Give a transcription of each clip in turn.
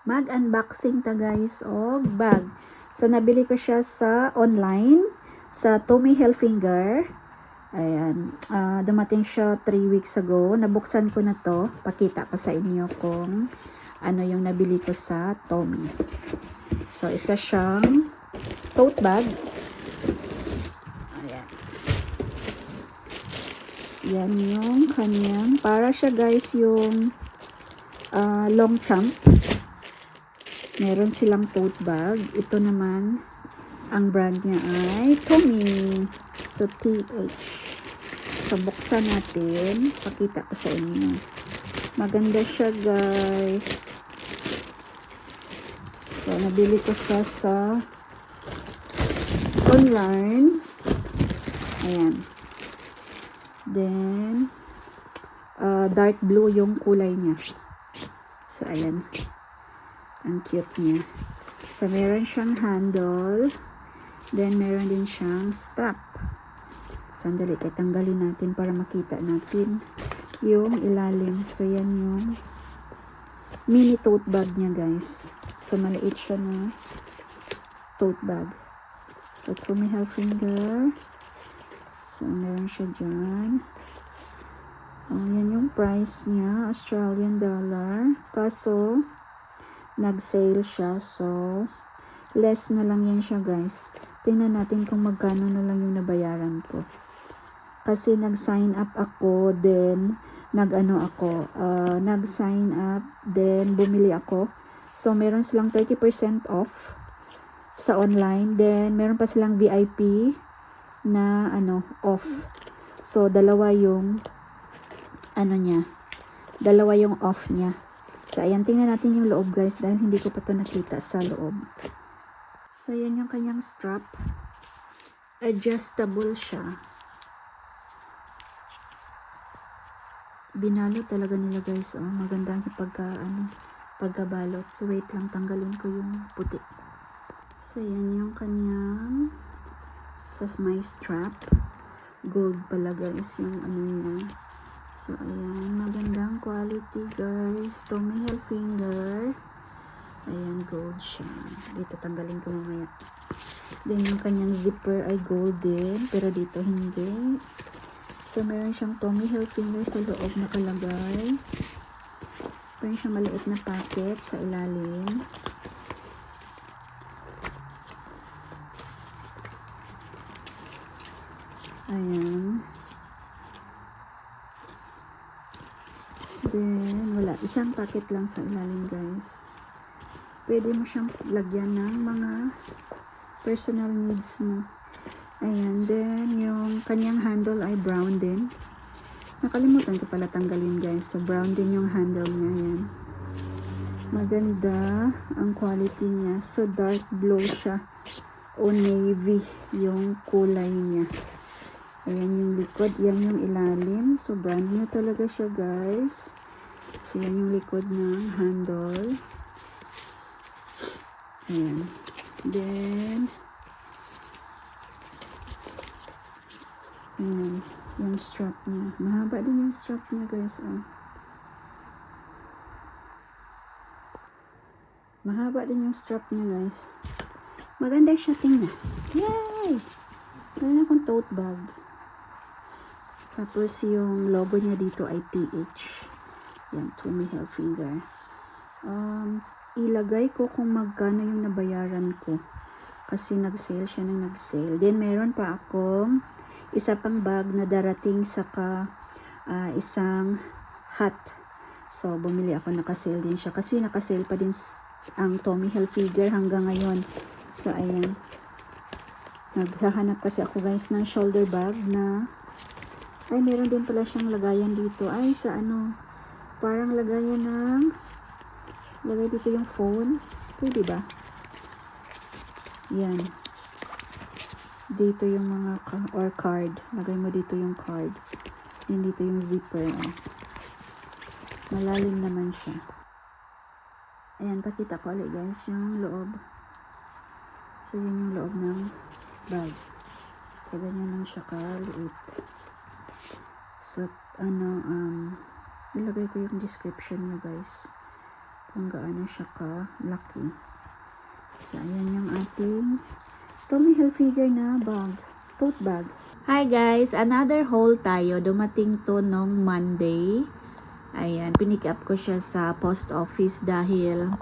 Mag-unboxing ta guys og bag. So nabili ko siya sa online sa Tommy Hilfiger. Ayan, dumating siya 3 weeks ago. Nabuksan ko na to. Pakita ko sa inyo kung ano yung nabili ko sa Tommy. So isa siyang tote bag. Ayan. Yan yung kanyang, para siya guys yung long champ. Meron silang tote bag. Ito naman, ang brand niya ay Tommy. So, TH. So, buksan natin. Pakita ko sa inyo. Maganda siya, guys. So, nabili ko siya sa online. Ayan. Then, dark blue yung kulay niya. So, ayan. Ang cute niya. So, meron siyang handle. Then, meron din siyang strap. Sandali, tanggalin natin para makita natin yung ilalim. So, yan yung mini tote bag niya, guys. So, maliit siya na tote bag. So, Tommy Hilfiger. So, meron siya dyan. Yan yung price niya. Australian dollar. Kaso, nag-sale siya. So, less na lang yan siya, guys. Tingnan natin kung magkano na lang yung nabayaran ko. Kasi nag-sign up ako, then nag-sign up, then bumili ako. So, meron silang 30% off sa online. Then, meron pa silang VIP na off. So, dalawa yung dalawa yung off niya. So, ayan, tingnan natin yung loob, guys, dahil hindi ko pa ito nakita sa loob. So, ayan yung kanyang strap. Adjustable siya. Binalot talaga nila, guys. Oh, maganda yung pagkabalot. So, wait lang, tanggalin ko yung puti. So, ayan yung kanyang my strap. Gold pala, guys, yung niya. So, ayan. Magandang quality, guys. Tommy Hilfiger. Ayan, gold siya. Dito, tanggalin ko mamaya. Then, yung kanyang zipper ay gold din. Pero dito, hindi. So, meron siyang Tommy Hilfiger sa loob nakalagay. Meron siyang maliit na packet sa ilalim. Ayan. Then, wala. Isang packet lang sa ilalim, guys. Pwede mo siyang lagyan ng mga personal needs mo. Ayan. Then, yung kanyang handle ay brown din. Nakalimutan ko pala tanggalin, guys. So, brown din yung handle niya. Ayan. Maganda ang quality niya. So, dark blue siya. O navy yung kulay niya. Ayan yung likod. Yan yung ilalim. So, brand new talaga siya, guys. So, yan yung likod ng handle. Ayan. Then, ayan. Yung strap niya. Mahaba din yung strap niya, guys. Oh. Mahaba din yung strap niya, guys. Maganda siya tingnan. Yay! Meron akong tote bag. Tapos, yung logo niya dito ay TH. Yan, Tommy Hilfiger. Ilagay ko kung magkano yung nabayaran ko. Kasi nag-sale siya ng nag-sale. Then, meron pa akong isa pang bag na darating saka isang hat. So, bumili ako. Naka-sale din siya. Kasi naka-sale pa din ang Tommy Hilfiger hanggang ngayon. So, ayan. Naghahanap kasi ako, guys, ng shoulder bag na ay, meron din pala siyang lagayan dito. Ay, sa parang lagayan ng lagay dito yung phone. Pwede ba? Yan. Dito yung mga or card. Lagay mo dito yung card. Then dito yung zipper. Oh. Malalim naman siya. Ayan, pakita ko ulit, guys, yung loob. So, yan yung loob ng bag. So, ganyan lang siya kaliit. So, nilagay ko yung description niya, guys. kung gaano siya ka-laki. So, ayan yung ating Tommy Hilfiger na bag. Tote bag. Hi guys! Another haul tayo. Dumating to nung Monday. Ayan, pinick up ko siya sa post office dahil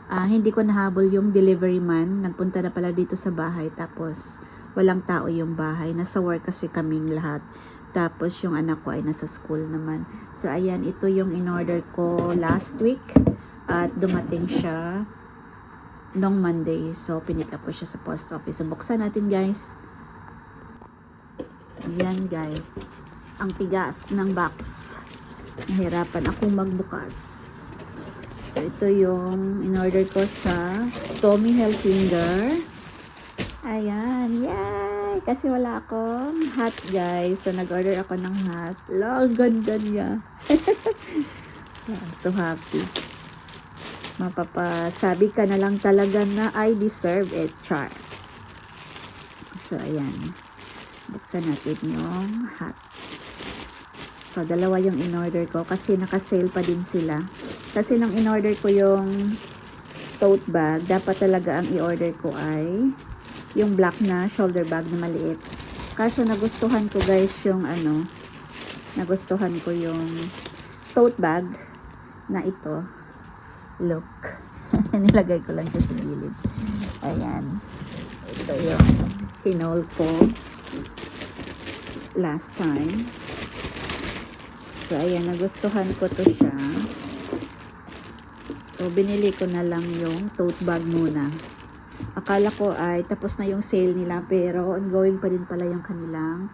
hindi ko nahabol yung delivery man. Nagpunta na pala dito sa bahay. Tapos, walang tao yung bahay. Nasa work kasi kaming lahat. Tapos, yung anak ko ay nasa school naman. So, ayan, ito yung in-order ko last week. At dumating siya nung Monday. So, pinick up ko siya sa post office. So, buksan natin, guys. Ayan, guys. Ang tigas ng box. Nahirapan akong magbukas. So, ito yung in-order ko sa Tommy Hilfiger. Ayan. Yay! Kasi wala akong hat, guys. So, nag-order ako ng hat. Ang ganda niya. So happy. Mapapasabi ka na lang talaga na I deserve it, char. So, ayan. Buksan natin yung hat. So, dalawa yung in-order ko kasi naka-sale pa din sila. Kasi nung in-order ko yung tote bag, dapat talaga ang i-order ko ay yung black na shoulder bag na maliit. Kaso nagustuhan ko, guys, yung nagustuhan ko yung tote bag na ito. Look. Nilagay ko lang siya sa gilid. Ayan. Ito yung hinol ko last time. So, ayan. Nagustuhan ko to siya. So, binili ko na lang yung tote bag muna. Akala ko ay tapos na yung sale nila, pero ongoing pa din pala yung kanilang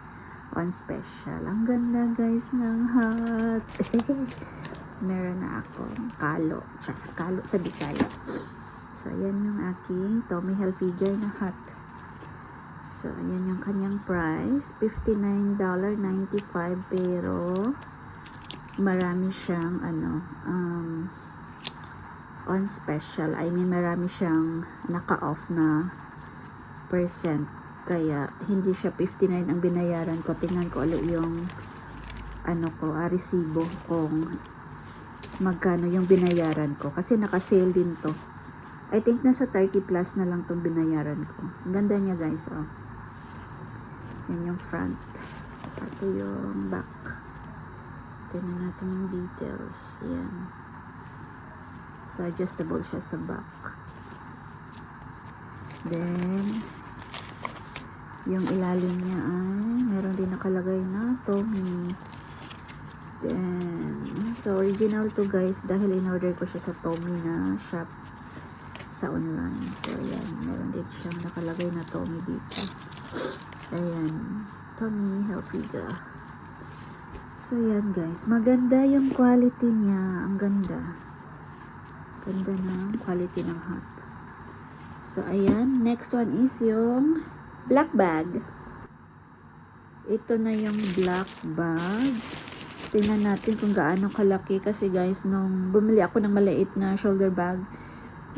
on special. Ang ganda, guys, ng hat. Meron na akong kalo. Kalo sa Bisaya. So, ayan yung aking Tommy Hilfiger na hat. So, ayan yung kanyang price. $59.95, pero marami siyang on special. I mean, marami siyang naka-off na percent. Kaya, hindi siya 59 ang binayaran ko. Tingnan ko ulit yung resibo kung magkano yung binayaran ko. Kasi naka-sale din to. I think nasa 30 plus na lang tong binayaran ko. Ang ganda niya, guys, oh. Yan yung front. So, ito yung back. Tingnan natin yung details. Yan. So, adjustable siya sa back. Then, yung ilalim niya ay meron din nakalagay na Tommy. Then, so original to, guys, dahil in-order ko siya sa Tommy na shop sa online. So, ayan, meron din siyang nakalagay na Tommy dito. Ayan, Tommy Hilfiger. So, ayan, guys, maganda yung quality niya. Ang ganda. Ganda ng quality ng hat. So, ayan, next one is yung black bag. Ito na yung black bag. Tingnan natin kung gaano kalaki. Kasi, guys, nung bumili ako ng maliit na shoulder bag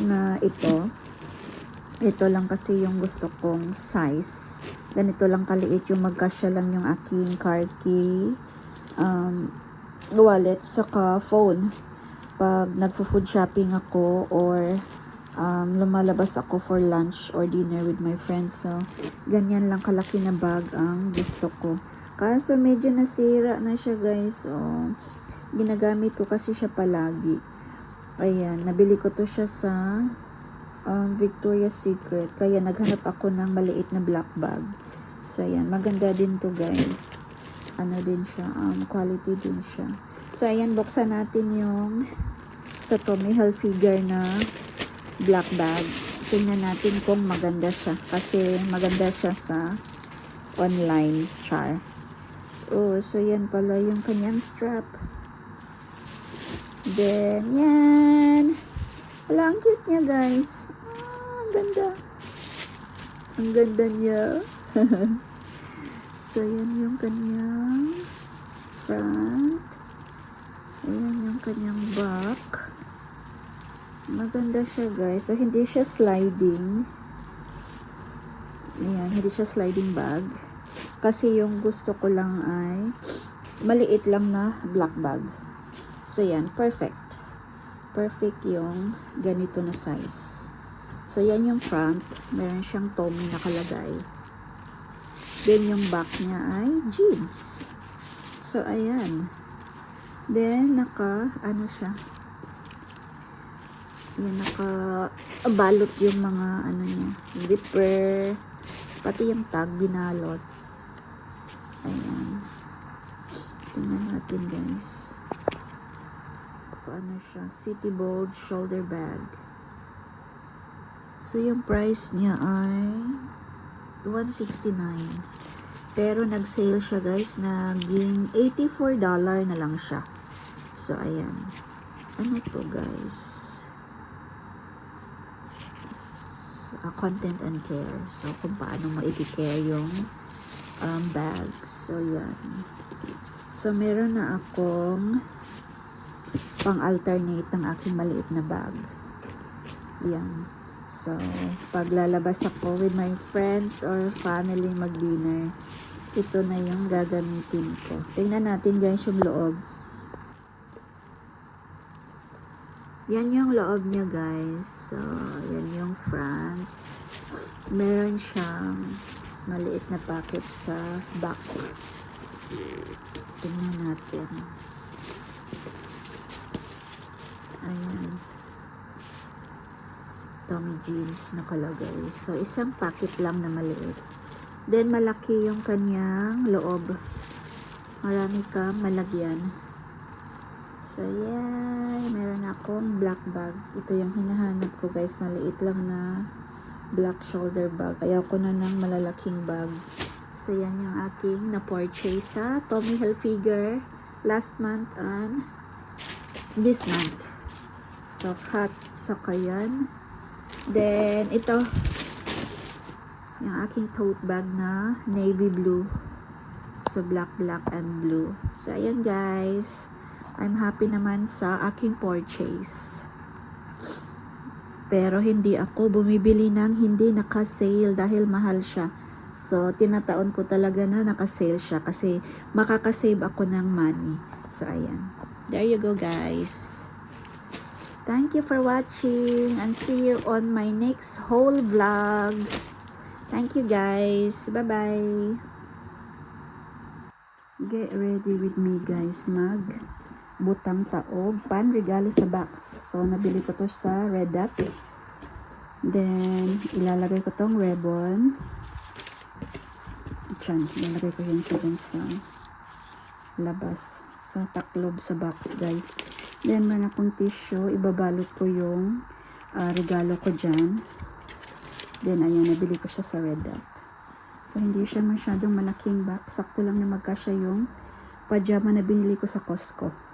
na ito lang kasi yung gusto kong size. Ganito lang kaliit yung magkasya lang yung aking car key, wallet, saka phone. Pag nagpo-food shopping ako or lumalabas ako for lunch or dinner with my friends. So, ganyan lang kalaki na bag ang gusto ko. Kaso medyo nasira na siya, guys. So, ginagamit ko kasi siya palagi. Ayan, nabili ko to siya sa Victoria's Secret. Kaya naghanap ako ng maliit na black bag. So, ayan, maganda din to, guys. Ano din siya, quality din siya. So, ayan, buksan natin yung sa Tommy Hilfiger na black bag. Tingnan natin kung maganda siya. Kasi maganda siya sa online, char. Oh, so yan pala yung kanyang strap. Then, yan. Wala, ang cute niya, guys. Ang ganda. Ang ganda niya. So, yan yung kanyang front. Ayan yung kanyang back. Maganda siya, guys. So, hindi siya sliding. Ayan, hindi siya sliding bag. Kasi yung gusto ko lang ay maliit lang na black bag. So, yan. Perfect. perfect yung ganito na size. So, yan yung front. Meron siyang Tommy nakalagay. Then, yung back niya ay jeans. So, ayan. Then, ano siya. Yan, balot yung mga, niya, zipper. Pati yung tag, binalot. Ayan. Tingnan natin, guys. Ano siya? City Bold shoulder bag. So, yung price niya ay $169. Pero, nag-sale siya, guys. Naging $84 na lang siya. So, ayan. Ano to, guys? So, content and care. So, kung paano mo i-care yung bag. So, yan. So, meron na akong pang-alternate ng aking maliit na bag. Yan. So, pag lalabas ako with my friends or family mag-dinner, ito na yung gagamitin ko. Tingnan natin guys yung loob. Yan yung loob niya guys. So, yan yung front. Meron siyang maliit na pocket sa back. Tingnan natin. Ayan. Tommy jeans nakalagay. So, isang packet lang na maliit. Then, malaki yung kanyang loob. Marami kang malagyan. So, yeah. Meron akong black bag. Ito yung hinahanap ko, guys. Maliit lang na black shoulder bag. Ayaw ko na ng malalaking bag. So, yan yung aking na-purchase sa Tommy Hilfiger last month and this month. So, hot sa kayan. Then, ito, yung aking tote bag na navy blue. So, black and blue. So, ayan guys. I'm happy naman sa aking purchase. Pero, hindi ako bumibili ng hindi naka-sale dahil mahal siya. So, tinataon ko talaga na naka-sale siya kasi makakasave ako ng money. So, ayan. There you go guys. Thank you for watching and see you on my next haul vlog. Thank you guys. Bye-bye. Get ready with me guys. Butang taog. Pan regalo sa box. So, nabili ko to sa Red Dot. Then, ilalagay ko tong ribbon. Diyan. Ilalagay ko yan siya dyan sa labas. Sa taklob sa box guys. Then, meron akong tissue. Ibabalot ko yung regalo ko dyan. Then, ayan, nabili ko siya sa Red Dot. So, hindi siya masyadong malaking box. Sakto lang na magkasya yung pajama na binili ko sa Costco.